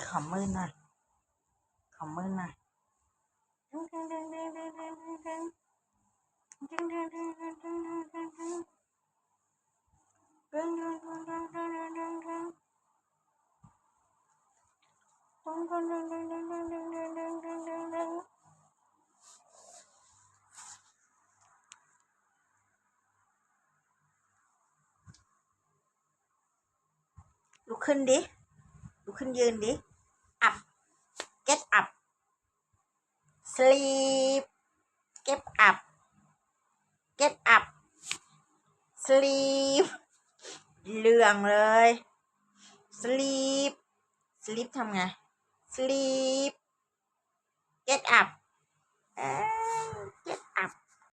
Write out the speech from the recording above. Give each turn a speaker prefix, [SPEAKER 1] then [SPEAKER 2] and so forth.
[SPEAKER 1] ขอมือหน่อยขอมือหน่อยลุกขึ้นดิลุกขึ้นยืนดิ up get up sleep get up get up sleep เรื่องเลย sleep sleep ทำไง sleep get up